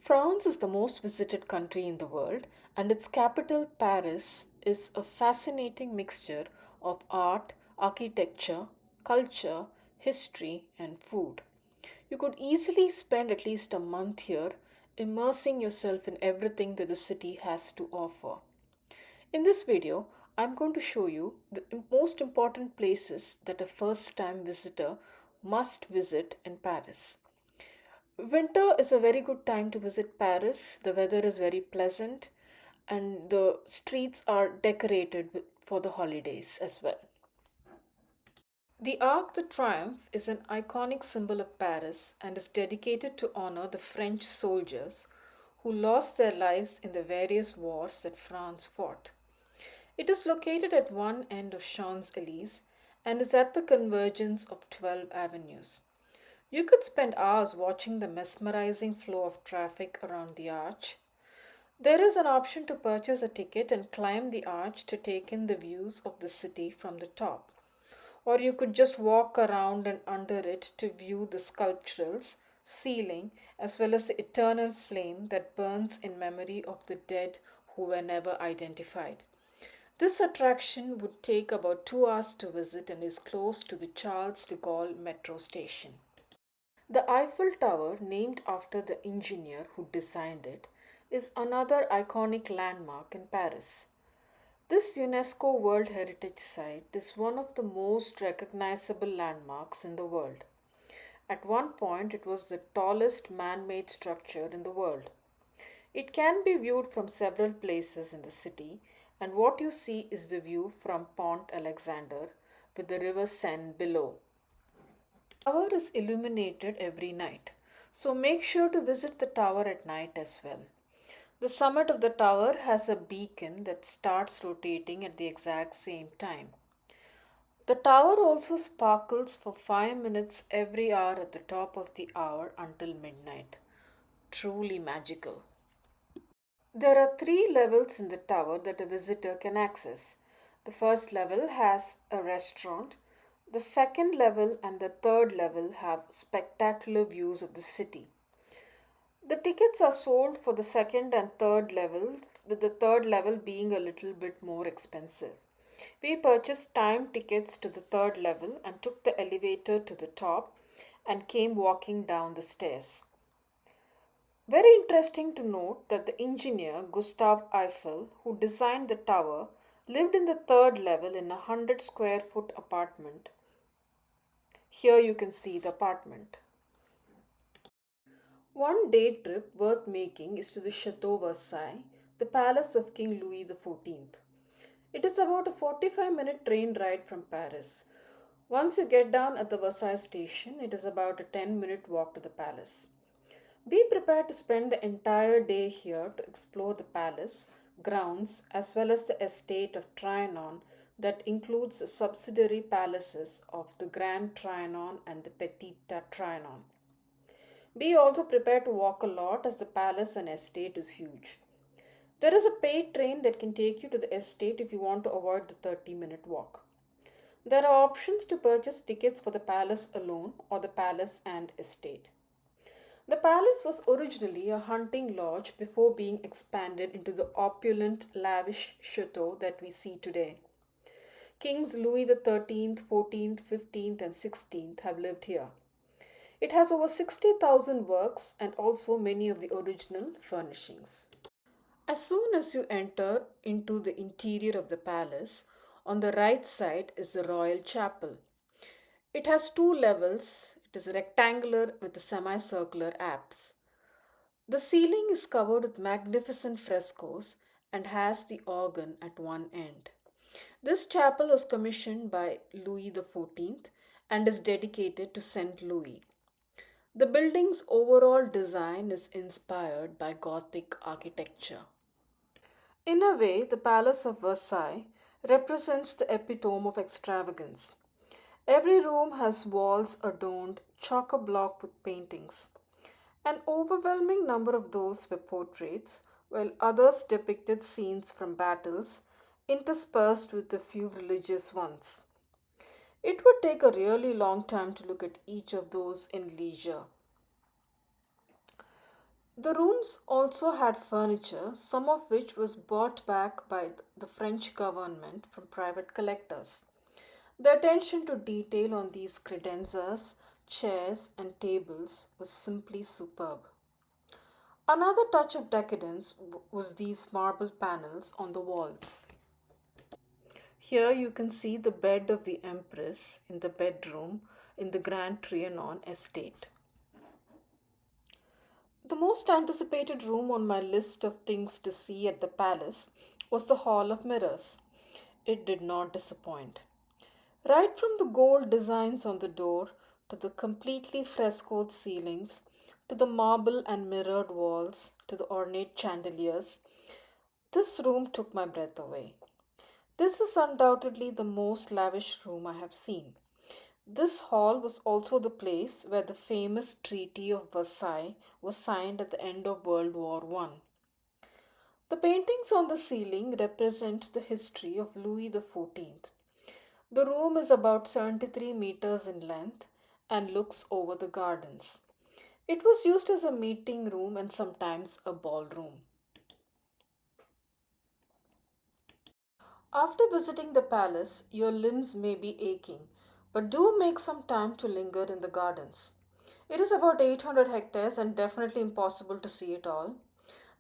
France is the most visited country in the world, and its capital, Paris, is a fascinating mixture of art, architecture, culture, history, and food. You could easily spend at least a month here, immersing yourself in everything that the city has to offer. In this video, I'm going to show you the most important places that a first time visitor must visit in Paris. Winter is a very good time to visit Paris. The weather is very pleasant and the streets are decorated for the holidays as well. The Arc de Triomphe is an iconic symbol of Paris and is dedicated to honor the French soldiers who lost their lives in the various wars that France fought. It is located at one end of Champs Elysees and is at the convergence of 12 avenues. You could spend hours watching the mesmerizing flow of traffic around the arch. There is an option to purchase a ticket and climb the arch to take in the views of the city from the top. Or you could just walk around and under it to view the sculpturals, ceiling, as well as the eternal flame that burns in memory of the dead who were never identified. This attraction would take about 2 hours to visit and is close to the Charles de Gaulle metro station. The Eiffel Tower, named after the engineer who designed it, is another iconic landmark in Paris. This UNESCO World Heritage Site is one of the most recognizable landmarks in the world. At one point, it was the tallest man made structure in the world. It can be viewed from several places in the city, and what you see is the view from Pont Alexander with the River Seine below. The tower is illuminated every night, so make sure to visit the tower at night as well. The summit of the tower has a beacon that starts rotating at the exact same time. The tower also sparkles for 5 minutes every hour at the top of the hour until midnight. Truly magical. There are three levels in the tower that a visitor can access. The first level has a restaurant, the second level and the third level have spectacular views of the city. The tickets are sold for the second and third levels, with the third level being a little bit more expensive. We purchased time tickets to the third level and took the elevator to the top and came walking down the stairs. Very interesting to note that the engineer Gustave Eiffel, who designed the tower, lived in the third level in a 100 square foot apartment. Here you can see the apartment. One day trip worth making is to the Chateau Versailles, the palace of King Louis XIV. It is about a 45-minute train ride from Paris. Once you get down at the Versailles station, it is about a 10-minute walk to the palace. Be prepared to spend the entire day here to explore the palace, grounds, as well as the estate of Trianon that includes the subsidiary palaces of the Grand Trianon and the Petit Trianon. Be also prepared to walk a lot as the palace and estate is huge. There is a paid train that can take you to the estate if you want to avoid the 30-minute walk. There are options to purchase tickets for the palace alone or the palace and estate. The palace was originally a hunting lodge before being expanded into the opulent, lavish chateau that we see today. Kings Louis XIII, XIV, XV, and XVI have lived here. It has over 60,000 works and also many of the original furnishings. As soon as you enter into the interior of the palace, on the right side is the royal chapel. It has two levels. It is rectangular with a semicircular apse. The ceiling is covered with magnificent frescoes and has the organ at one end. This chapel was commissioned by Louis XIV and is dedicated to Saint Louis. The building's overall design is inspired by Gothic architecture. In a way, the Palace of Versailles represents the epitome of extravagance. Every room has walls adorned chock a block with paintings. An overwhelming number of those were portraits, while others depicted scenes from battles, interspersed with a few religious ones. It would take a really long time to look at each of those in leisure. The rooms also had furniture, some of which was bought back by the French government from private collectors. The attention to detail on these credenzas, chairs, and tables was simply superb. Another touch of decadence was these marble panels on the walls. Here you can see the bed of the Empress in the bedroom in the Grand Trianon estate. The most anticipated room on my list of things to see at the palace was the Hall of Mirrors. It did not disappoint. Right from the gold designs on the door to the completely frescoed ceilings to the marble and mirrored walls to the ornate chandeliers, this room took my breath away. This is undoubtedly the most lavish room I have seen. This hall was also the place where the famous Treaty of Versailles was signed at the end of World War I. The paintings on the ceiling represent the history of Louis XIV. The room is about 73 meters in length and looks over the gardens. It was used as a meeting room and sometimes a ballroom. After visiting the palace, your limbs may be aching, but do make some time to linger in the gardens. It is about 800 hectares and definitely impossible to see it all.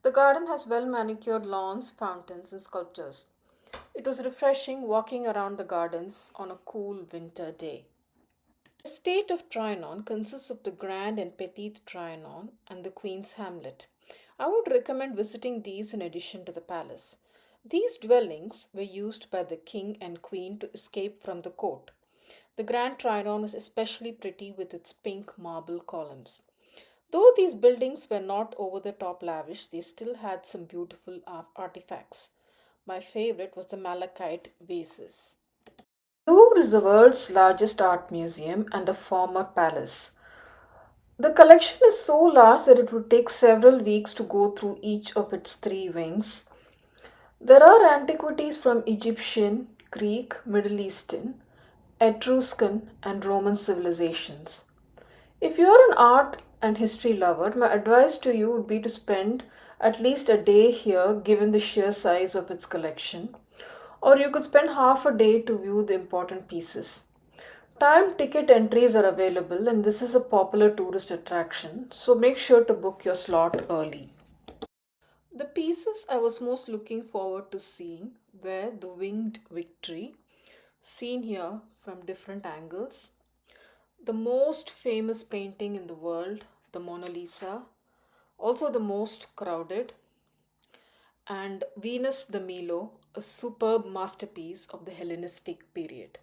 The garden has well manicured lawns, fountains, and sculptures. It was refreshing walking around the gardens on a cool winter day. The estate of Trianon consists of the Grand and Petite Trianon and the Queen's Hamlet. I would recommend visiting these in addition to the palace. These dwellings were used by the king and queen to escape from the court. The Grand Trianon is especially pretty with its pink marble columns. Though these buildings were not over the top lavish, they still had some beautiful artifacts. My favorite was the malachite vases. Louvre is the world's largest art museum and a former palace. The collection is so large that it would take several weeks to go through each of its three wings. There are antiquities from Egyptian, Greek, Middle Eastern, Etruscan, and Roman civilizations. If you are an art and history lover, my advice to you would be to spend at least a day here given the sheer size of its collection, or you could spend half a day to view the important pieces. Time ticket entries are available, and this is a popular tourist attraction, so make sure to book your slot early. The pieces I was most looking forward to seeing were the Winged Victory, seen here from different angles, the most famous painting in the world, the Mona Lisa, also the most crowded, and Venus the Milo, a superb masterpiece of the Hellenistic period.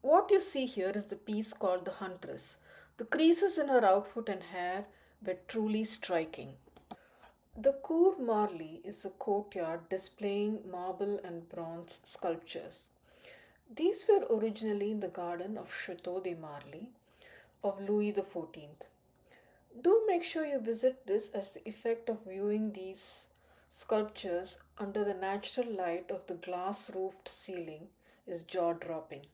What you see here is the piece called The Huntress. The creases in her outfit and hair were truly striking. The Cour Marly is a courtyard displaying marble and bronze sculptures. These were originally in the garden of Chateau de Marly of Louis XIV. Do make sure you visit this, as the effect of viewing these sculptures under the natural light of the glass roofed ceiling is jaw dropping.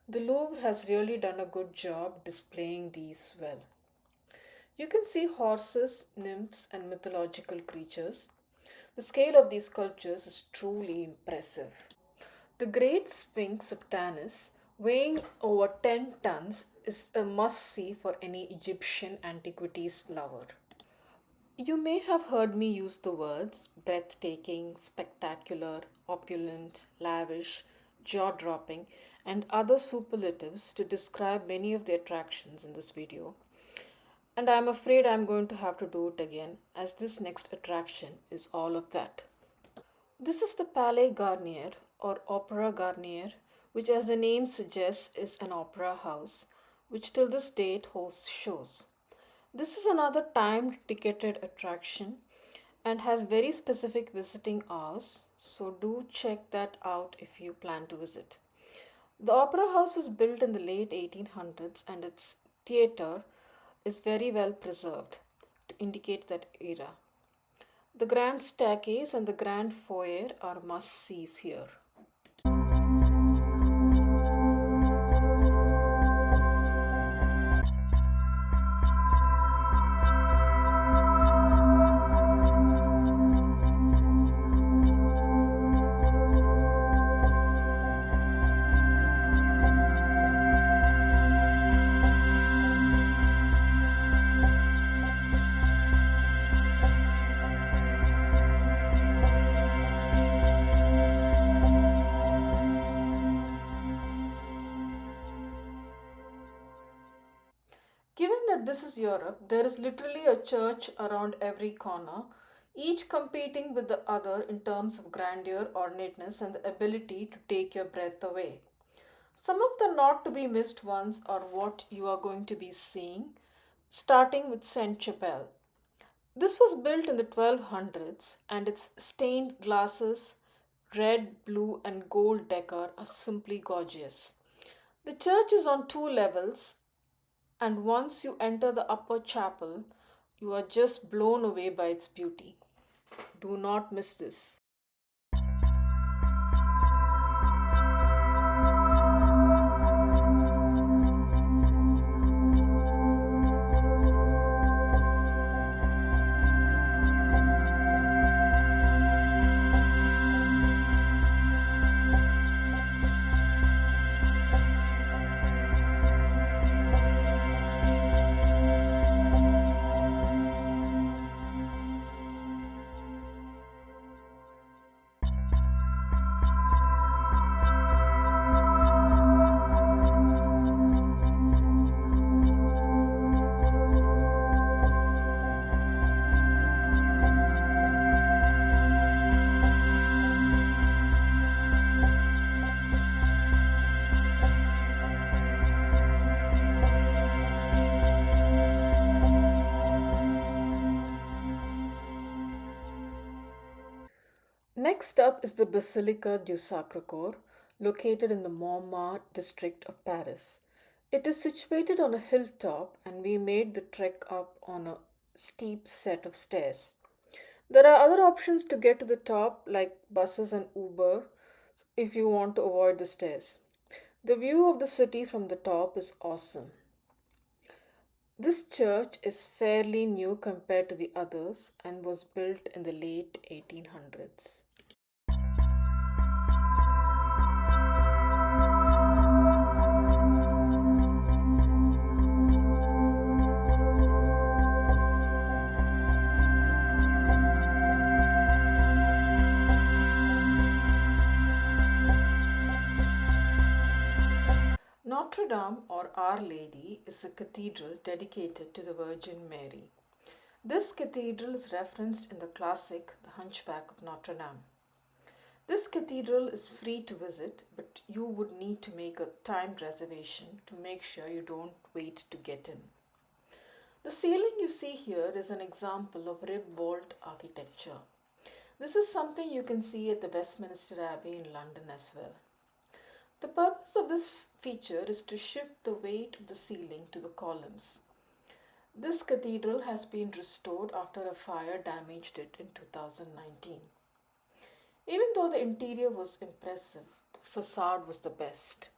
The Louvre has really done a good job displaying these well. You can see horses, nymphs, and mythological creatures. The scale of these sculptures is truly impressive. The Great Sphinx of Tanis, weighing over 10 tons, is a must see for any Egyptian antiquities lover. You may have heard me use the words breathtaking, spectacular, opulent, lavish, jaw dropping, and other superlatives to describe many of the attractions in this video. And I'm afraid I'm going to have to do it again, as this next attraction is all of that. This is the Palais Garnier or Opera Garnier, which, as the name suggests, is an opera house which till this date hosts shows. This is another timed ticketed attraction and has very specific visiting hours, so do check that out if you plan to visit. The opera house was built in the late 1800s and its theatre is very well preserved to indicate that era. The grand staircase and the grand foyer are must sees here. this is Europe, there is literally a church around every corner, each competing with the other in terms of grandeur, ornateness, and the ability to take your breath away. Some of the not to be missed ones are what you are going to be seeing, starting with Saint Chapelle. This was built in the 1200s, and its stained glasses, red, blue, and gold decor are simply gorgeous. The church is on two levels, and once you enter the upper chapel, you are just blown away by its beauty. Do not miss this. Next up is the Basilica du Sacre-Cœur, located in the Montmartre district of Paris. It is situated on a hilltop, and we made the trek up on a steep set of stairs. There are other options to get to the top, like buses and Uber, if you want to avoid the stairs. The view of the city from the top is awesome. This church is fairly new compared to the others and was built in the late 1800s. Notre Dame or Our Lady is a cathedral dedicated to the Virgin Mary. This cathedral is referenced in the classic The Hunchback of Notre Dame. This cathedral is free to visit, but you would need to make a timed reservation to make sure you don't wait to get in. The ceiling you see here is an example of rib vault architecture. This is something you can see at the Westminster Abbey in London as well. The purpose of this feature is to shift the weight of the ceiling to the columns. This cathedral has been restored after a fire damaged it in 2019. Even though the interior was impressive, the facade was the best.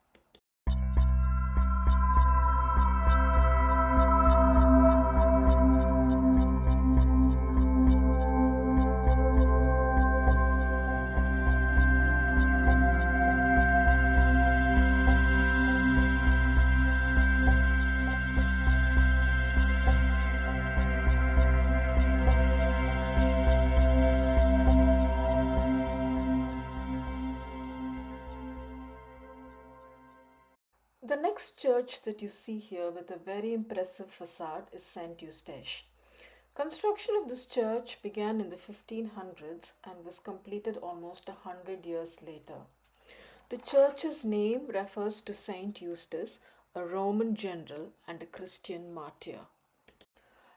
The next church that you see here with a very impressive facade is Saint Eustache. Construction of this church began in the 1500s and was completed almost 100 years later. The church's name refers to Saint Eustace, a Roman general and a Christian martyr.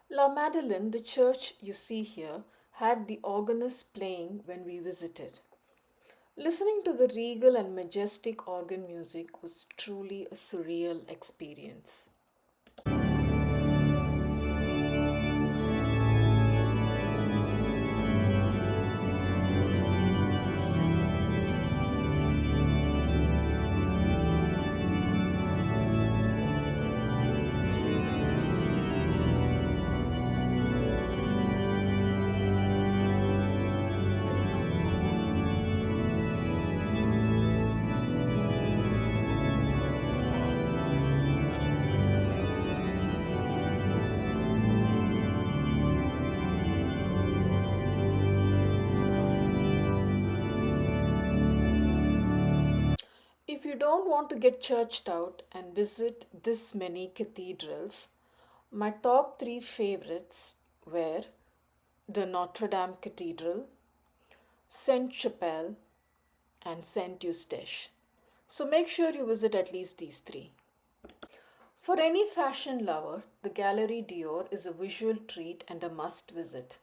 La Madeleine, the church you see here, had the organist playing when we visited. Listening to the regal and majestic organ music was truly a surreal experience. If you don't want to get churched out and visit this many cathedrals, My top three favorites were the Notre Dame Cathedral, Saint Chapelle, and Saint Eustache. So make sure you visit at least these three. For any fashion lover, the Gallery Dior is a visual treat and a must visit.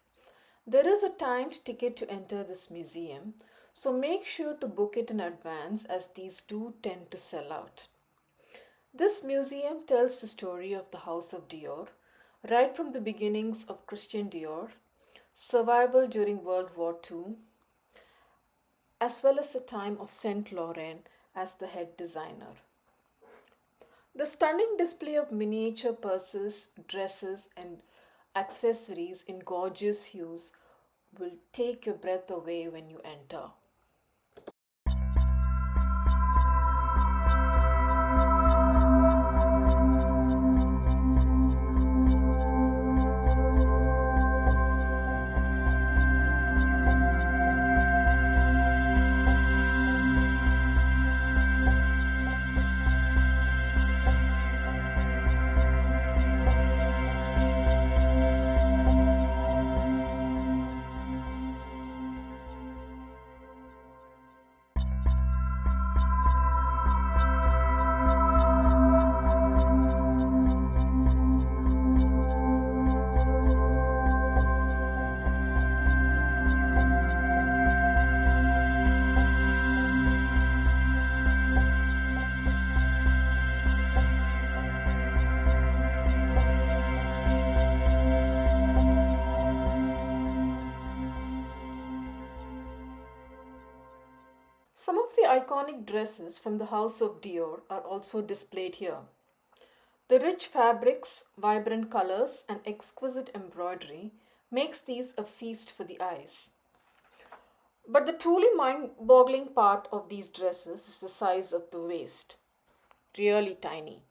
There is a timed ticket to enter this museum, so make sure to book it in advance as these do tend to sell out. This museum tells the story of the House of Dior, right from the beginnings of Christian Dior, survival during World War II, as well as the time of Saint Laurent as the head designer. The stunning display of miniature purses, dresses, and accessories in gorgeous hues will take your breath away when you enter. Some of the iconic dresses from the House of Dior are also displayed here. The rich fabrics, vibrant colors, and exquisite embroidery makes these a feast for the eyes. But the truly mind-boggling part of these dresses is the size of the waist. Really tiny.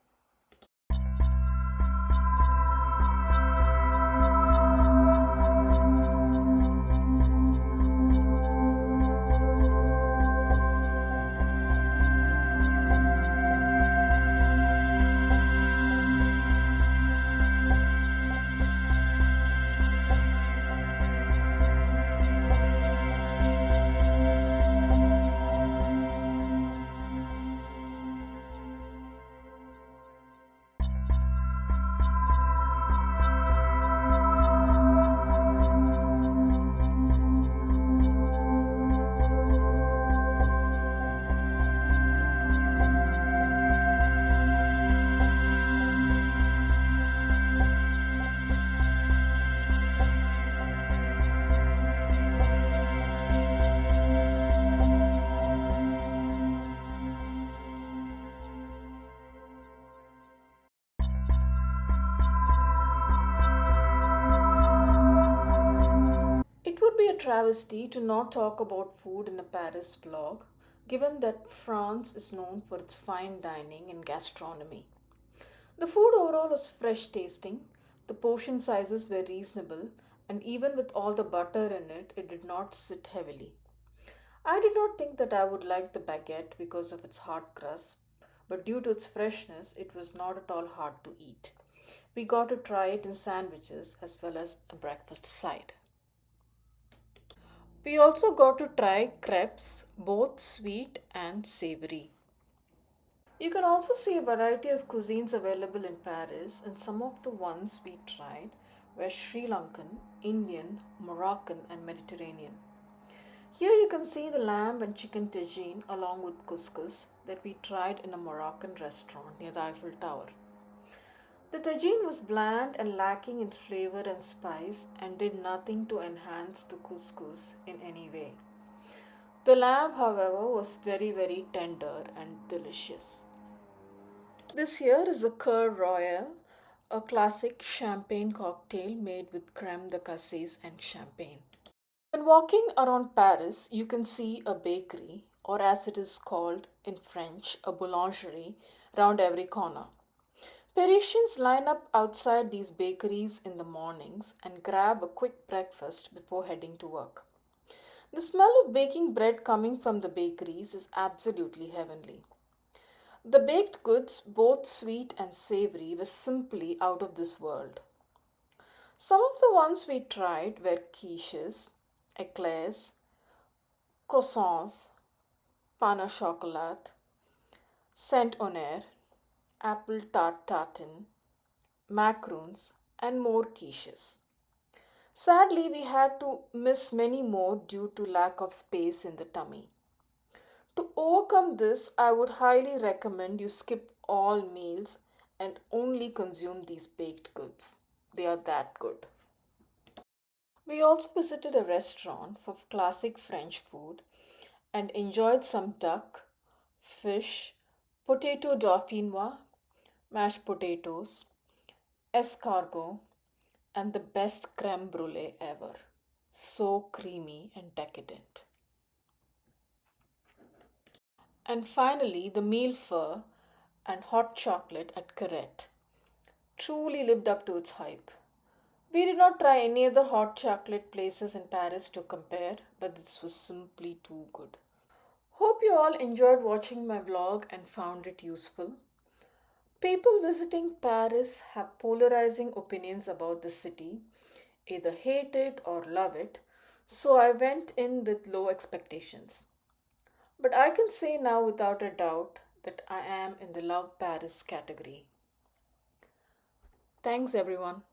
It would be a travesty to not talk about food in a Paris vlog, given that France is known for its fine dining and gastronomy. The food overall was fresh tasting, the portion sizes were reasonable, and even with all the butter in it, it did not sit heavily. I did not think that I would like the baguette because of its hard crust, but due to its freshness, it was not at all hard to eat. We got to try it in sandwiches as well as a breakfast side. We also got to try crepes, both sweet and savory. You can also see a variety of cuisines available in Paris, and some of the ones we tried were Sri Lankan, Indian, Moroccan, and Mediterranean. Here you can see the lamb and chicken tagine along with couscous that we tried in a Moroccan restaurant near the Eiffel Tower. The tagine was bland and lacking in flavor and spice and did nothing to enhance the couscous in any way. The lamb, however, was very tender and delicious. This here is the Coeur Royal, a classic champagne cocktail made with creme de cassis and champagne. When walking around Paris, you can see a bakery, or as it is called in French, a boulangerie, round every corner. Parisians line up outside these bakeries in the mornings and grab a quick breakfast before heading to work. The smell of baking bread coming from the bakeries is absolutely heavenly. The baked goods, both sweet and savory, were simply out of this world. Some of the ones we tried were quiches, eclairs, croissants, pain au chocolat, Saint Honore, apple tart tartin, macaroons, and more quiches. Sadly, we had to miss many more due to lack of space in the tummy. To overcome this, I would highly recommend you skip all meals and only consume these baked goods. They are that good. We also visited a restaurant for classic French food and enjoyed some duck, fish, potato dauphinoise, mashed potatoes, escargot, and the best creme brulee ever. So creamy and decadent. And finally, the meal pho and hot chocolate at Carrette truly lived up to its hype. We did not try any other hot chocolate places in Paris to compare, but this was simply too good. Hope you all enjoyed watching my vlog and found it useful. People visiting Paris have polarizing opinions about the city, either hate it or love it, so I went in with low expectations. But I can say now without a doubt that I am in the Love Paris category. Thanks, everyone.